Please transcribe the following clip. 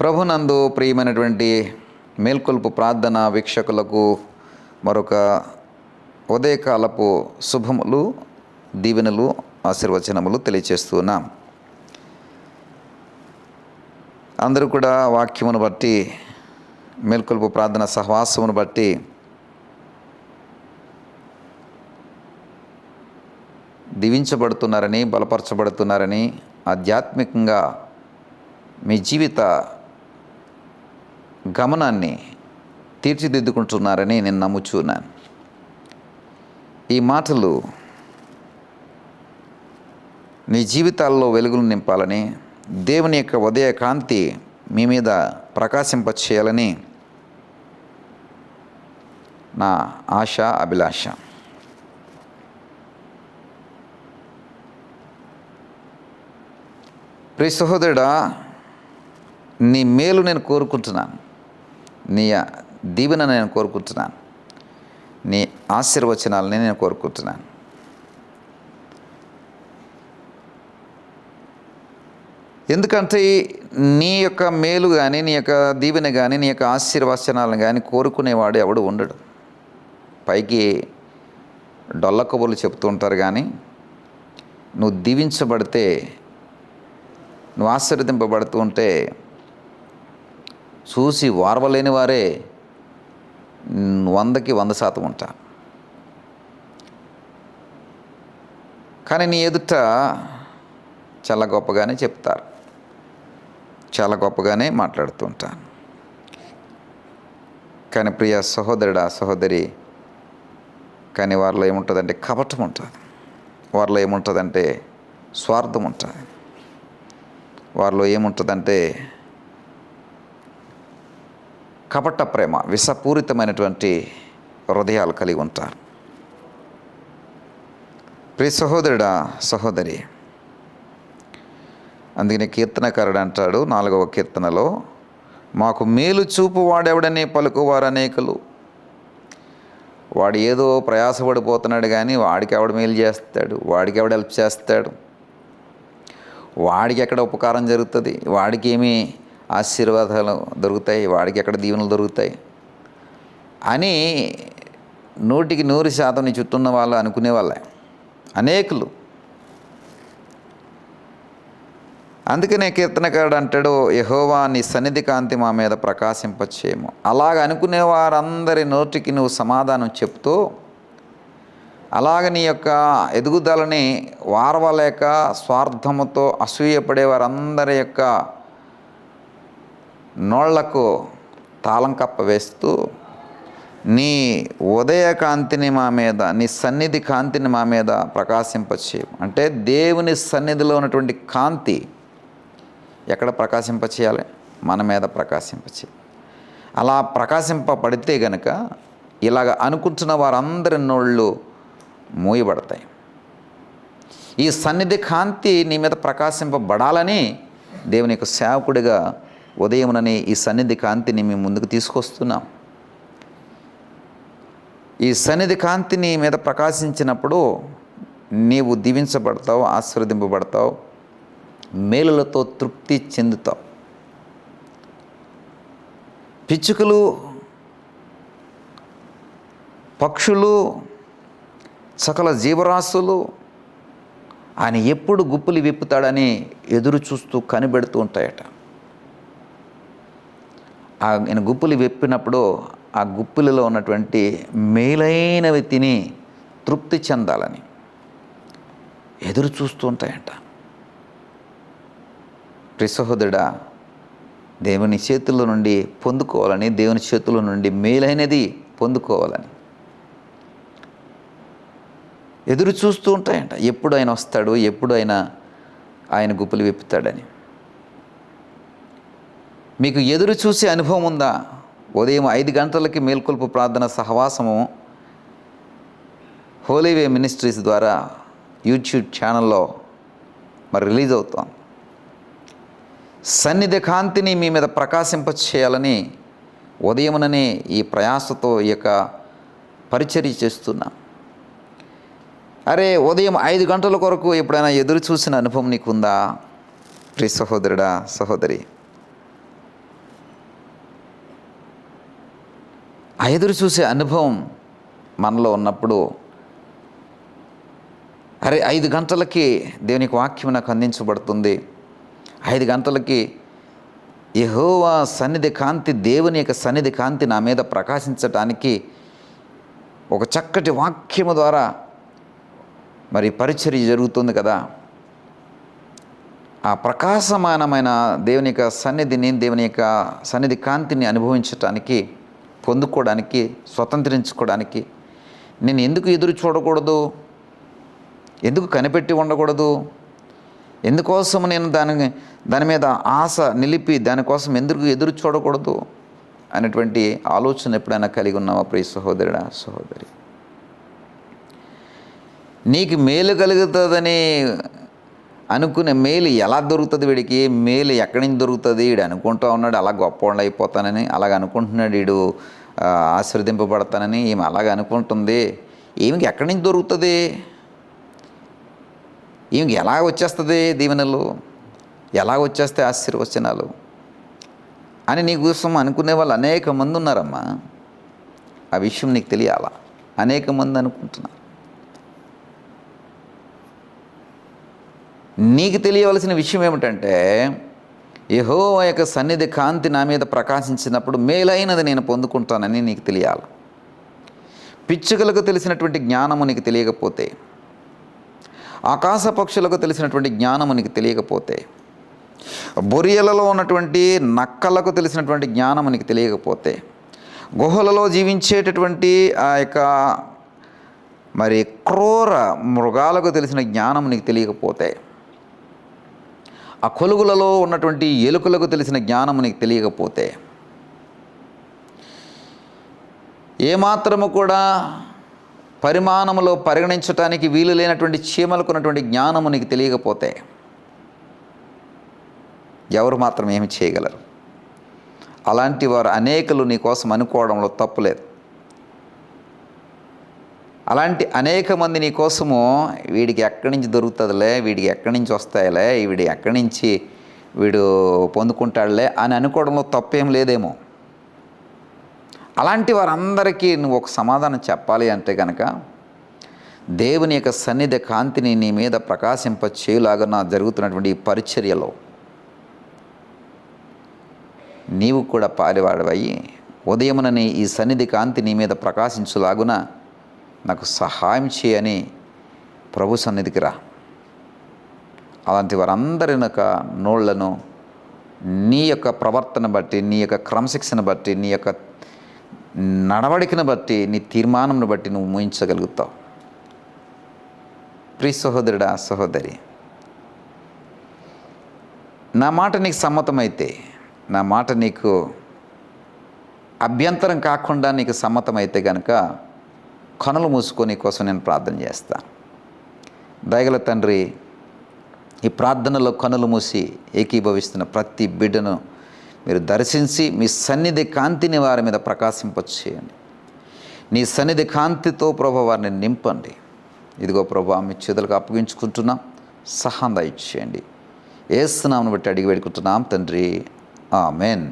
ప్రభునందు ప్రియమైనటువంటి మేల్కొల్పు ప్రార్థన వీక్షకులకు మరొక ఉదయకాలపు శుభములు, దీవెనలు, ఆశీర్వచనములు తెలియచేస్తున్నాం. అందరూ కూడా వాక్యమును బట్టి, మేల్కొల్పు ప్రార్థన సహవాసమును బట్టి దీవించబడుతున్నారని, బలపరచబడుతున్నారని, ఆధ్యాత్మికంగా మీ జీవిత గమనాన్ని తీర్చిదిద్దుకుంటున్నారని నేను నమ్ముచున్నాను. ఈ మాటలు మీ జీవితాల్లో వెలుగులు నింపాలని, దేవుని యొక్క ఉదయ కాంతి మీ మీద ప్రకాశింపచేయాలని నా ఆశ, అభిలాష. ప్రియ సహోదరుడా, నీ మేలు నేను కోరుకుంటున్నాను, నీ దీవెన నేను కోరుకుంటున్నాను, నీ ఆశీర్వచనాలని నేను కోరుకుంటున్నాను. ఎందుకంటే నీ యొక్క మేలు కానీ, నీ యొక్క దీవెన కానీ, నీ యొక్క ఆశీర్వచనాలను కానీ కోరుకునేవాడు ఎవడు ఉండడు. పైకి డొల్ల కబుర్లు చెప్తూ ఉంటారు, కానీ నువ్వు దీవించబడితే, నువ్వు ఆశీర్వదింపబడుతూ ఉంటే చూసి వారవలేని వారే 100కి 100% ఉంటారు. కానీ నీ ఎదుట చాలా గొప్పగానే చెప్తారు, చాలా గొప్పగానే మాట్లాడుతూ ఉంటారు. కానీ ప్రియ సహోదరుడా, సహోదరి, కానీ వారిలో ఏముంటుందంటే కపటం ఉంటుంది, వారిలో ఏముంటుందంటే స్వార్థం ఉంటుంది, వారిలో ఏముంటుందంటే కపట ప్రేమ, విషపూరితమైనటువంటి హృదయాలు కలిగి ఉంటారు. ప్రియ సహోదరుడా, సహోదరి, అందుకని కీర్తనకారుడు అంటాడు 4వ కీర్తనలో, మాకు మేలు చూపు వాడెవడనే పలుకువారు అనేకులు. వాడు ఏదో ప్రయాసపడిపోతున్నాడు, కానీ వాడికి ఎవడు మేలు చేస్తాడు, వాడికి ఎవడు హెల్ప్ చేస్తాడు, వాడికి ఎక్కడ ఉపకారం జరుగుతుంది, వాడికి ఏమి ఆశీర్వాదాలు దొరుకుతాయి, వాడికి ఎక్కడ దీవెనలు దొరుకుతాయి అని 100కి 100% నీ చుట్టూ ఉన్న వాళ్ళు అనుకునే వాళ్ళే అనేకులు. అందుకనే కీర్తనకారుడు అంటాడు, యెహోవా నీ సన్నిధి కాంతి మా మీద ప్రకాశింపచేయము. అలాగ అనుకునే వారందరి నోటికి నువ్వు సమాధానం చెప్తూ, అలాగ నీ యొక్క ఎదుగుదలని వారవలేక స్వార్థముతో అసూయపడే వారందరి యొక్క నోళ్లకు తాళం కప్ప వేస్తూ, నీ ఉదయ కాంతిని మా మీద, నీ సన్నిధి కాంతిని మా మీద ప్రకాశింపచేయు. అంటే దేవుని సన్నిధిలో ఉన్నటువంటి కాంతి ఎక్కడ ప్రకాశింపచేయాలి? మన మీద ప్రకాశింపచేయాలి. అలా ప్రకాశింపబడితే గనక ఇలాగ అనుకుంటున్న వారందరి నోళ్ళు మూయబడతాయి. ఈ సన్నిధి కాంతి నీ మీద ప్రకాశింపబడాలని దేవుని యొక్క సేవకుడిగా ఉదయమునని ఈ సన్నిధి కాంతిని మీ ముందుకు తీసుకొస్తున్నాం. ఈ సన్నిధి కాంతి నీ మీద ప్రకాశించినప్పుడు నీవు దీవించబడతావు, ఆశీర్వదింపబడతావు, మేలులతో తృప్తి చెందుతావు. పిచ్చుకలు, పక్షులు, సకల జీవరాశులు ఆయన ఎప్పుడు గుప్పులు విప్పుతాడని ఎదురు చూస్తూ కనిపెడుతూ ఉంటాయట. ఆయన గుప్పులు విప్పినప్పుడు ఆ గుప్పులలో ఉన్నటువంటి మేలైనవి తిని తృప్తి చెందాలని ఎదురు చూస్తూ ఉంటాయట. ప్రియ సహోదరుడా, దేవుని చేతుల నుండి పొందుకోవాలని, దేవుని చేతుల నుండి మేలైనది పొందుకోవాలని ఎదురు చూస్తూ ఉంటాయంట. ఎప్పుడు ఆయన వస్తాడు, ఎప్పుడు ఆయన గుప్పులు విప్పుతాడని. మీకు ఎదురు చూసే అనుభవం ఉందా? ఉదయం 5 గంటలకి మేల్కొల్పు ప్రార్థన సహవాసము హోలీవే మినిస్ట్రీస్ ద్వారా యూట్యూబ్ ఛానల్లో రిలీజ్ అవుతాం. సన్నిధి కాంతిని మీ మీద ప్రకాశింపచేయాలని ఉదయముననే ఈ ప్రయాసతో ఈ యొక్క పరిచర్య చేస్తున్నాం. అరే, ఉదయం 5 గంటల కొరకు ఎప్పుడైనా ఎదురు చూసిన అనుభవం నీకుందా? ప్రియ సహోదరుడా, సహోదరి, ఆ ఎదురు చూసే అనుభవం మనలో ఉన్నప్పుడు, అరే 5 గంటలకి దేవునికి వాక్యం నాకు అందించబడుతుంది, 5 గంటలకి యెహోవా సన్నిధి కాంతి, దేవుని యొక్క సన్నిధి కాంతి నా మీద ప్రకాశించటానికి ఒక చక్కటి వాక్యము ద్వారా మరి పరిచర్య జరుగుతుంది కదా. ఆ ప్రకాశమానమైన దేవుని యొక్క సన్నిధిని, దేవుని యొక్క సన్నిధి కాంతిని అనుభవించటానికి, పొందుకోవడానికి, స్వతంత్రించుకోవడానికి నేను ఎందుకు ఎదురు చూడకూడదు? ఎందుకు కనిపెట్టి ఉండకూడదు? ఎందుకోసం నేను దాని మీద ఆశ నిలిపి దానికోసం ఎందుకు ఎదురు చూడకూడదు అనేటువంటి ఆలోచన ఎప్పుడైనా కలిగి ఉన్నావా ప్రియ సహోదరుడా, సహోదరి? నీకు మేలు కలుగుతుందని అనుకునే మేలు ఎలా దొరుకుతుంది? వీడికి మేలు ఎక్కడి నుంచి దొరుకుతుంది? వీడు అనుకుంటూ ఉన్నాడు అలా గొప్పవాళ్ళు అయిపోతానని, అలాగ అనుకుంటున్నాడు వీడు ఆశీర్వదింపబడతానని, ఈమె అలాగ అనుకుంటుంది. ఈమెకి ఎక్కడి నుంచి దొరుకుతుంది? ఈమెకి ఎలా వచ్చేస్తుంది దీవెనలు? ఎలా వచ్చేస్తే ఆశీర్వచనాలు అని నీ కోసం అనుకునే వాళ్ళు అనేక మంది ఉన్నారమ్మా. ఆ విషయం నీకు తెలియాలా? అనేక మంది అనుకుంటున్నారు. నీకు తెలియవలసిన విషయం ఏమిటంటే, యెహోవా యొక్క సన్నిధి కాంతి నా మీద ప్రకాశించినప్పుడు మేలైనది నేను పొందుకుంటానని నీకు తెలియాలి. పిచ్చుకలకు తెలిసినటువంటి జ్ఞానము నీకు తెలియకపోతే, ఆకాశ పక్షులకు తెలిసినటువంటి జ్ఞానము నీకు తెలియకపోతే, బొరియలలో ఉన్నటువంటి నక్కలకు తెలిసినటువంటి జ్ఞానము నీకు తెలియకపోతే, గుహలలో జీవించేటటువంటి ఆ యొక్క మరి క్రూర మృగాలకు తెలిసిన జ్ఞానం నీకు తెలియకపోతే, ఆ కొలుగులలో ఉన్నటువంటి ఎలుకలకు తెలిసిన జ్ఞానము నీకు తెలియకపోతే, ఏమాత్రము కూడా పరిమాణములో పరిగణించటానికి వీలు లేనటువంటి చీమలకు ఉన్నటువంటి జ్ఞానము నీకు తెలియకపోతే, ఎవరు మాత్రం ఏమి చేయగలరు? అలాంటి వారు అనేకులు నీ కోసం అనుకోవడంలో తప్పులేదు. అలాంటి అనేక మంది నీ కోసము వీడికి ఎక్కడి నుంచి దొరుకుతుందిలే, వీడికి ఎక్కడి నుంచి వస్తాయిలే, వీడి ఎక్కడి నుంచి వీడు పొందుకుంటాడులే అని అనుకోవడంలో తప్పేం లేదేమో. అలాంటి వారందరికీ నువ్వు ఒక సమాధానం చెప్పాలి అంటే కనుక, దేవుని యొక్క సన్నిధి కాంతిని నీ మీద ప్రకాశింప చేయులాగా జరుగుతున్నటువంటి ఈ పరిచర్యలో నీవు కూడా పాలివాడవయ్యి, ఉదయమునని ఈ సన్నిధి కాంతి నీ మీద ప్రకాశించులాగున నాకు సహాయం చేయని ప్రభు సన్నిధికి రా. అలాంటి వారందరి యొక్క నోళ్లను నీ యొక్క ప్రవర్తన బట్టి, నీ యొక్క క్రమశిక్షణ బట్టి, నీ యొక్క నడవడికను బట్టి, నీ తీర్మానంను బట్టి నువ్వు మూయించగలుగుతావు. ప్రియ సహోదరుడా, సహోదరి, నా మాట నీకు సమ్మతమైతే, నా మాట నీకు అభ్యంతరం కాకుండా నీకు సమ్మతమైతే కనుక కనులు మూసుకొని కోసం నేను ప్రార్థన చేస్తాను. దయగల తండ్రి, ఈ ప్రార్థనలో కనులు మూసి ఏకీభవిస్తున్న ప్రతి బిడ్డను మీరు దర్శించి మీ సన్నిధి కాంతిని వారి మీద ప్రకాశింపచేయండి. నీ సన్నిధి కాంతితో ప్రభు వారిని నింపండి. ఇదిగో ప్రభు, మీ చేతులకు అప్పగించుకుంటున్నాం, సహాయం దయచేయండి. యేసు నామమును బట్టి అడిగి వేడుకుంటున్నాం తండ్రి, ఆమెన్.